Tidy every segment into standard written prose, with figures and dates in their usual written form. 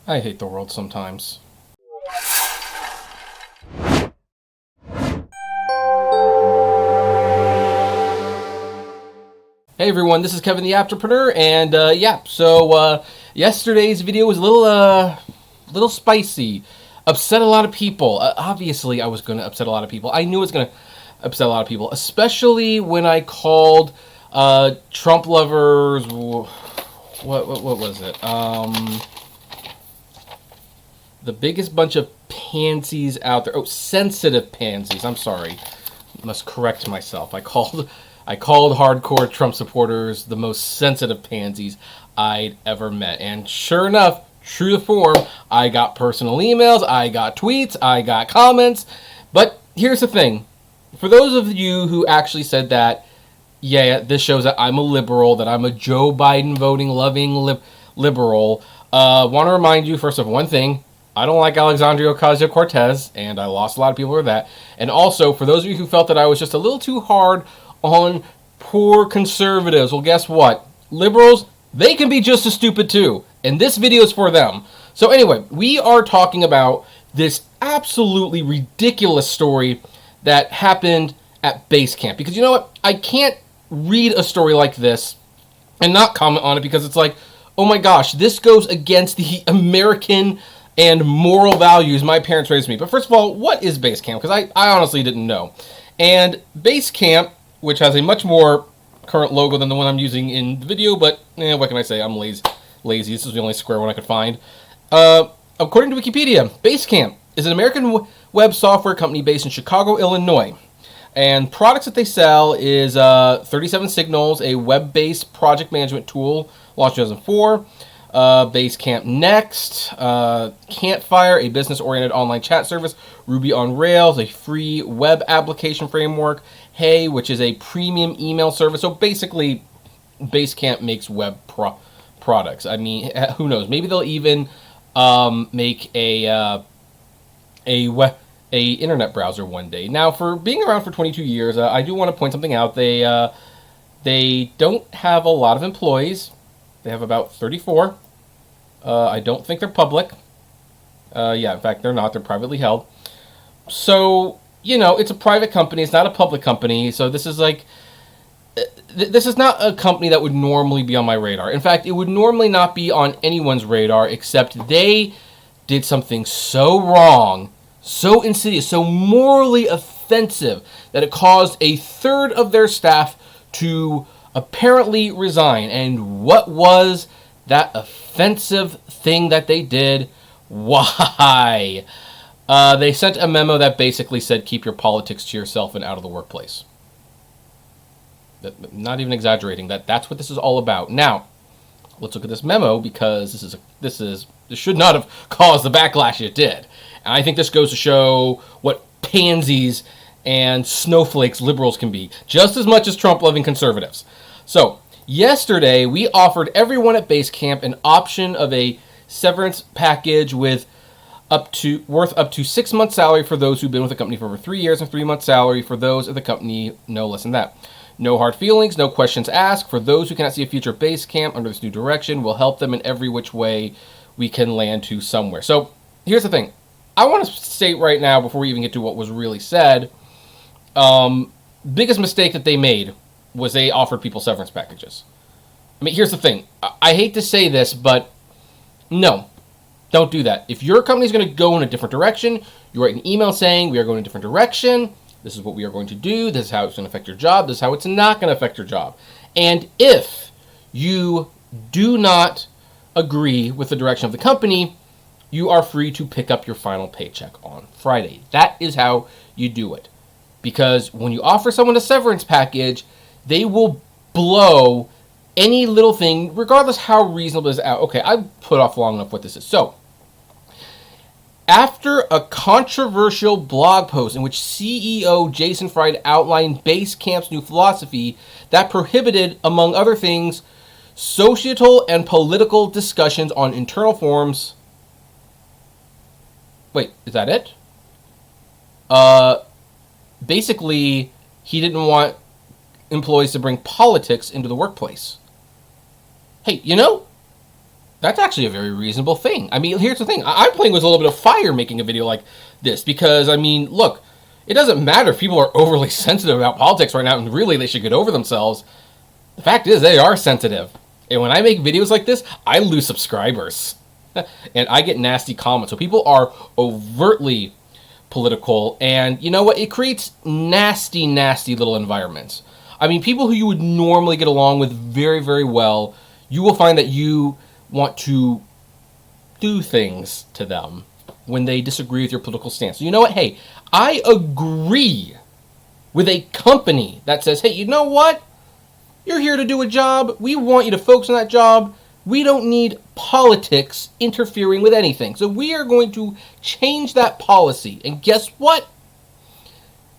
I hate the world sometimes. Hey everyone, this is Kevin the Apptrepreneur, and yesterday's video was a little spicy. Upset a lot of people. Obviously, I was going to upset a lot of people. I knew it was going to upset a lot of people, especially when I called Trump lovers. What was it? The biggest bunch of pansies out there. Oh, sensitive pansies. I'm sorry. Must correct myself. I called hardcore Trump supporters the most sensitive pansies I'd ever met. And sure enough, true to form, I got personal emails, I got tweets, I got comments. But here's the thing. For those of you who actually said that, yeah, this shows that I'm a liberal, that I'm a Joe Biden voting loving liberal, want to remind you first of one thing. I don't like Alexandria Ocasio-Cortez, and I lost a lot of people with that. And also, for those of you who felt that I was just a little too hard on poor conservatives, well, guess what? Liberals, they can be just as stupid too. And this video is for them. So anyway, we are talking about this absolutely ridiculous story that happened at Basecamp. Because you know what? I can't read a story like this and not comment on it because it's like, oh my gosh, this goes against the American and moral values my parents raised me. But first of all, what is Basecamp? Because I honestly didn't know. And Basecamp, which has a much more current logo than the one I'm using in the video, but what can I say? I'm lazy. This is the only square one I could find. According to Wikipedia, Basecamp is an American web software company based in Chicago, Illinois. And products that they sell is 37 Signals, a web-based project management tool, launched in 2004. Basecamp Next, Campfire, a business-oriented online chat service, Ruby on Rails, a free web application framework, Hey, which is a premium email service. So basically, Basecamp makes web products. I mean, who knows? Maybe they'll even make a internet browser one day. Now, for being around for 22 years, I do want to point something out. They don't have a lot of employees. They have about 34. I don't think they're public. In fact, they're not. They're privately held. So, it's a private company. It's not a public company. So this is this is not a company that would normally be on my radar. In fact, it would normally not be on anyone's radar, except they did something so wrong, so insidious, so morally offensive that it caused a third of their staff to apparently resign. And what was that offensive thing that they did? Why? They sent a memo that basically said, keep your politics to yourself and out of the workplace. Not even exaggerating. That's what this is all about. Now, let's look at this memo, because this should not have caused the backlash it did. And I think this goes to show what pansies and snowflakes liberals can be, just as much as Trump-loving conservatives. So, yesterday, we offered everyone at Basecamp an option of a severance package with worth up to 6 months' salary for those who've been with the company for over 3 years, and 3 months' salary for those at the company no less than that. No hard feelings, no questions asked. For those who cannot see a future Basecamp under this new direction, we'll help them in every which way we can land to somewhere. So, here's the thing. I want to state right now, before we even get to what was really said, biggest mistake that they made was they offered people severance packages. I mean, here's the thing. I hate to say this, but no, don't do that. If your company's going to go in a different direction, you write an email saying, we are going in a different direction. This is what we are going to do. This is how it's going to affect your job. This is how it's not going to affect your job. And if you do not agree with the direction of the company, you are free to pick up your final paycheck on Friday. That is how you do it. Because when you offer someone a severance package, they will blow any little thing, regardless how reasonable it is. Okay, I've put off long enough what this is. So, after a controversial blog post in which CEO Jason Fried outlined Basecamp's new philosophy that prohibited, among other things, societal and political discussions on internal forums. Wait, is that it? Basically, he didn't want employees to bring politics into the workplace. Hey, That's actually a very reasonable thing. I mean, here's the thing. I'm playing with a little bit of fire making a video like this because, I mean, look, it doesn't matter if people are overly sensitive about politics right now and really they should get over themselves. The fact is they are sensitive. And when I make videos like this, I lose subscribers. And I get nasty comments. So people are overtly political. And you know what? It creates nasty, nasty little environments. I mean, people who you would normally get along with very, very well, you will find that you want to do things to them when they disagree with your political stance. So you know what? Hey, I agree with a company that says, hey, you know what? You're here to do a job. We want you to focus on that job. We don't need politics interfering with anything. So we are going to change that policy. And guess what?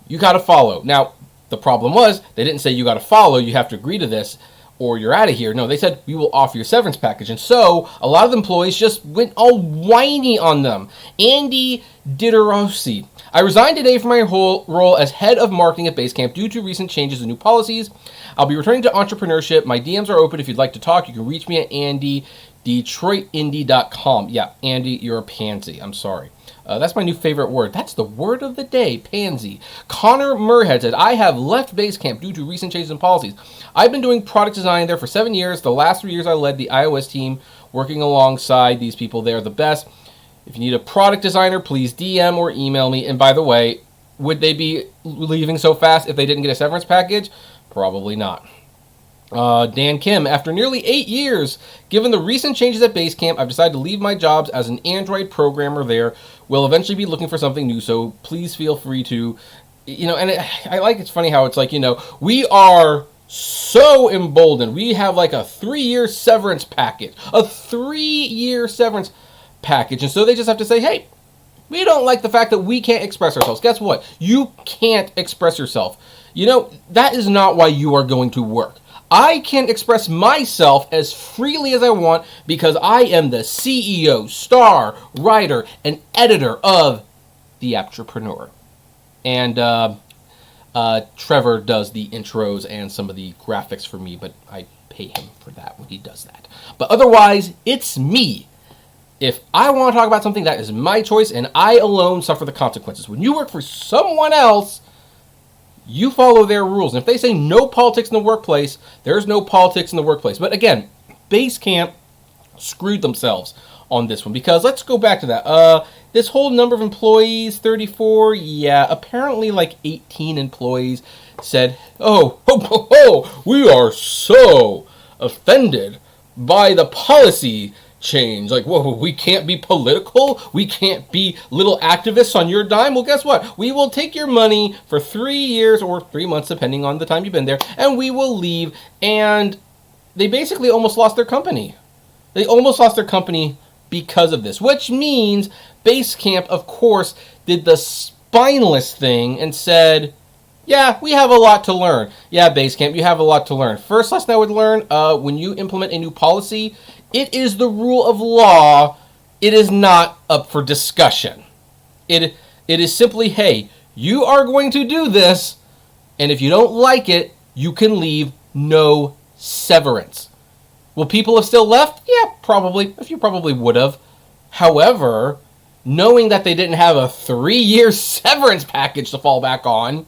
You got to follow. Now, the problem was they didn't say you got to follow. You have to agree to this or you're out of here. No, they said we will offer you a severance package. And so a lot of the employees just went all whiny on them. Andy Diderossi. I resigned today from my whole role as head of marketing at Basecamp due to recent changes and new policies. I'll be returning to entrepreneurship. My DMs are open if you'd like to talk. You can reach me at andy@detroitindy.com. Yeah, Andy, you're a pansy. I'm sorry. That's my new favorite word. That's the word of the day, pansy. Connor Murhead said, I have left Basecamp due to recent changes in policies. I've been doing product design there for 7 years. The last 3 years I led the iOS team working alongside these people. They are the best. If you need a product designer, please DM or email me. And by the way, would they be leaving so fast if they didn't get a severance package? Probably not. Dan Kim, after nearly 8 years, given the recent changes at Basecamp, I've decided to leave my jobs as an Android programmer there. We'll eventually be looking for something new, so please feel free to, and it's funny how it's like, we are so emboldened. We have like a 3-year severance package, and so they just have to say, hey, we don't like the fact that we can't express ourselves. Guess what? You can't express yourself. That is not why you are going to work. I can express myself as freely as I want because I am the CEO, star, writer, and editor of the Apptrepreneur. And Trevor does the intros and some of the graphics for me, but I pay him for that when he does that. But otherwise, it's me. If I want to talk about something, that is my choice, and I alone suffer the consequences. When you work for someone else, you follow their rules. And if they say no politics in the workplace, there's no politics in the workplace. But again, Basecamp screwed themselves on this one because let's go back to that. This whole number of employees, 34, yeah, apparently like 18 employees said, oh, we are so offended by the policy change. Like, whoa, we can't be political? We can't be little activists on your dime? Well, guess what? We will take your money for 3 years or 3 months, depending on the time you've been there, and we will leave. And they basically almost lost their company. They almost lost their company because of this, which means Basecamp, of course, did the spineless thing and said, yeah, we have a lot to learn. Yeah, Basecamp, you have a lot to learn. First lesson I would learn, when you implement a new policy, it is the rule of law. It is not up for discussion. It is simply, hey, you are going to do this, and if you don't like it, you can leave. No severance. Will people have still left? Yeah, probably. A few probably would have. However, knowing that they didn't have a 3-year severance package to fall back on,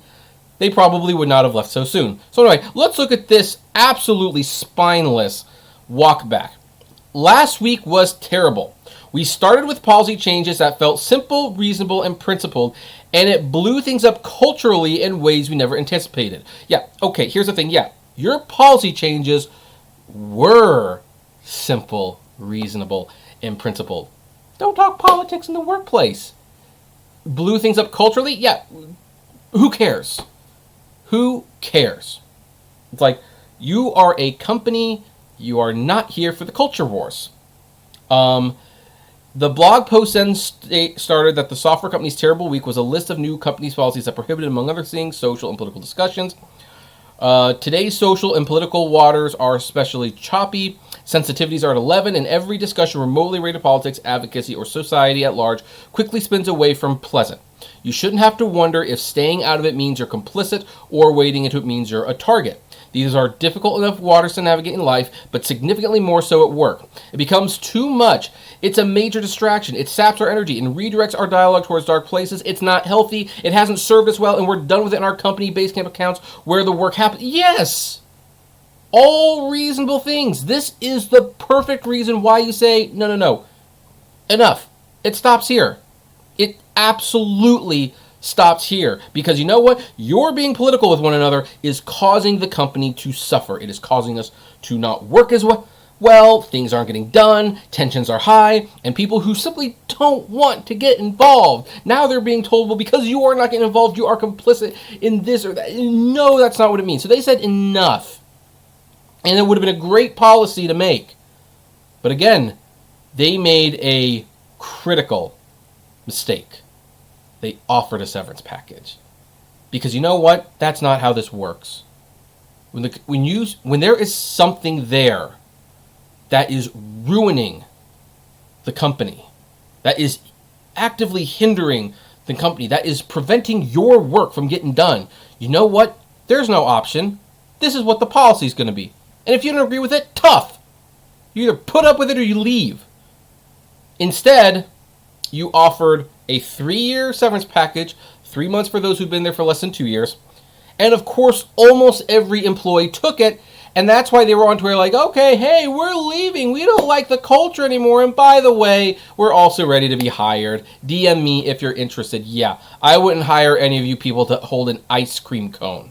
they probably would not have left so soon. So anyway, let's look at this absolutely spineless walk back. Last week was terrible. We started with policy changes that felt simple, reasonable, and principled, and it blew things up culturally in ways we never anticipated. Yeah, okay, here's the thing. Yeah, your policy changes were simple, reasonable, and principled. Don't talk politics in the workplace. Blew things up culturally? Yeah, who cares? Who cares? It's like, you are a company. You are not here for the culture wars. The blog post then started that the software company's terrible week was a list of new company's policies that prohibited, among other things, social and political discussions. Today's social and political waters are especially choppy. Sensitivities are at 11, and every discussion remotely related to politics, advocacy, or society at large quickly spins away from pleasant. You shouldn't have to wonder if staying out of it means you're complicit or wading into it means you're a target. These are difficult enough waters to navigate in life, but significantly more so at work. It becomes too much. It's a major distraction. It saps our energy and redirects our dialogue towards dark places. It's not healthy. It hasn't served us well, and we're done with it in our company Basecamp accounts where the work happens. Yes! All reasonable things. This is the perfect reason why you say, no. Enough. It stops here. It absolutely stops here. Because you know what? Your being political with one another is causing the company to suffer. It is causing us to not work as well. Things aren't getting done. Tensions are high. And people who simply don't want to get involved, now they're being told, well, because you are not getting involved, you are complicit in this or that. No, that's not what it means. So they said enough. And it would have been a great policy to make. But again, they made a critical mistake. They offered a severance package. Because you know what? That's not how this works. When there is something there that is ruining the company, that is actively hindering the company, that is preventing your work from getting done, you know what? There's no option. This is what the policy is going to be. And if you don't agree with it, tough. You either put up with it or you leave. Instead, you offered a 3-year severance package, 3 months for those who've been there for less than 2 years. And of course, almost every employee took it. And that's why they were on Twitter like, okay, hey, we're leaving. We don't like the culture anymore. And by the way, we're also ready to be hired. DM me if you're interested. Yeah, I wouldn't hire any of you people to hold an ice cream cone.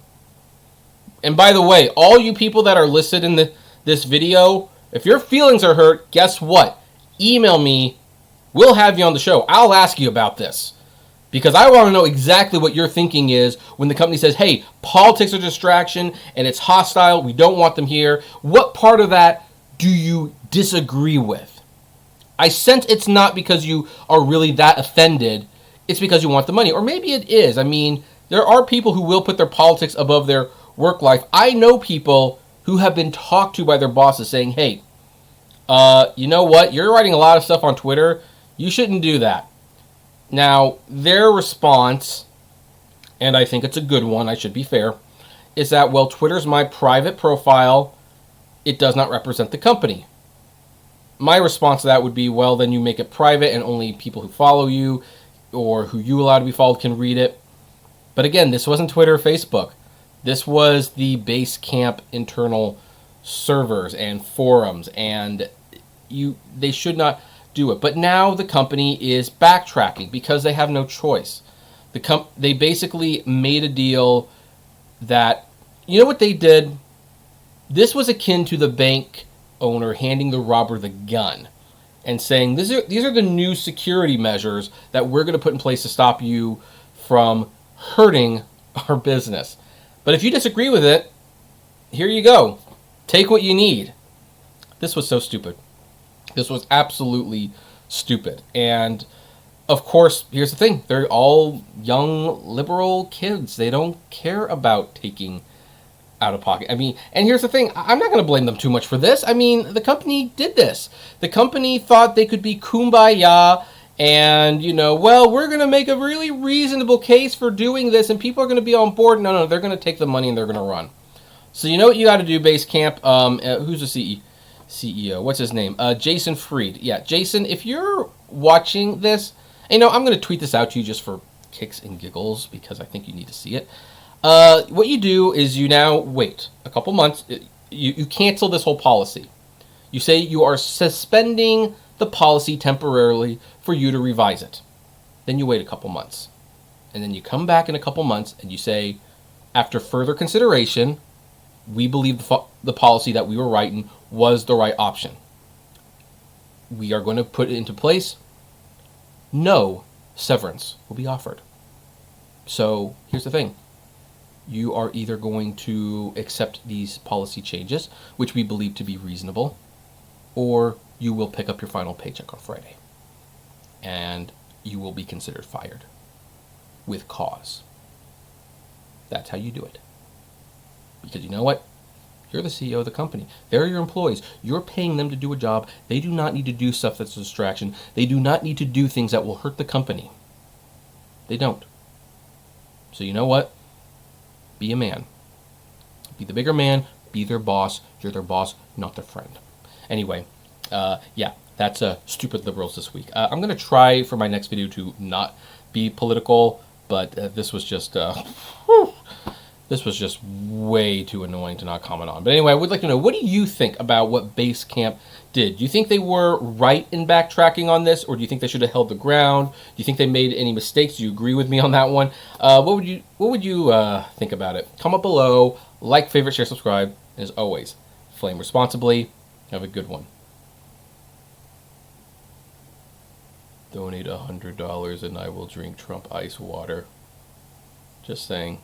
And by the way, all you people that are listed in this video, if your feelings are hurt, guess what? Email me. We'll have you on the show. I'll ask you about this. Because I want to know exactly what your thinking is when the company says, hey, politics are a distraction and it's hostile. We don't want them here. What part of that do you disagree with? I sense it's not because you are really that offended. It's because you want the money. Or maybe it is. I mean, there are people who will put their politics above their work life. I know people who have been talked to by their bosses saying, hey, you know what? You're writing a lot of stuff on Twitter. You shouldn't do that. Now, their response, and I think it's a good one, I should be fair, is that, well, Twitter's my private profile. It does not represent the company. My response to that would be, well, then you make it private and only people who follow you or who you allow to be followed can read it. But again, this wasn't Twitter or Facebook. This was the Basecamp internal servers and forums, and they should not do it. But now the company is backtracking because they have no choice. They basically made a deal that, you know what they did? This was akin to the bank owner handing the robber the gun and saying, these are the new security measures that we're going to put in place to stop you from hurting our business. But if you disagree with it, here you go. Take what you need. This was so stupid. This was absolutely stupid. And, of course, here's the thing. They're all young, liberal kids. They don't care about taking out of pocket. I mean, and here's the thing. I'm not going to blame them too much for this. I mean, the company did this. The company thought they could be kumbaya and, well, we're going to make a really reasonable case for doing this and people are going to be on board. No, they're going to take the money and they're going to run. So you know what you got to do, Basecamp? Who's the CEO? What's his name? Jason Fried. Yeah, Jason, if you're watching this, I'm going to tweet this out to you just for kicks and giggles because I think you need to see it. What you do is you now wait a couple months. You cancel this whole policy. You say you are suspending the policy temporarily for you to revise it. Then you wait a couple months. And then you come back in a couple months and you say, after further consideration, we believe the policy that we were writing was the right option. We are going to put it into place. No severance will be offered. So here's the thing. You are either going to accept these policy changes, which we believe to be reasonable, or you will pick up your final paycheck on Friday. And you will be considered fired with cause. That's how you do it. Because you know what? You're the CEO of the company. They're your employees. You're paying them to do a job. They do not need to do stuff that's a distraction. They do not need to do things that will hurt the company. They don't. So you know what? Be a man. Be the bigger man. Be their boss. You're their boss, not their friend. Anyway, yeah, that's stupid liberals this week. I'm going to try for my next video to not be political, but this was just this was just way too annoying to not comment on. But anyway, I would like to know, what do you think about what Basecamp did? Do you think they were right in backtracking on this, or do you think they should have held the ground? Do you think they made any mistakes? Do you agree with me on that one? What would you think about it? Comment below, like, favorite, share, subscribe. And as always, flame responsibly. Have a good one. Donate $100 and I will drink Trump ice water. Just saying.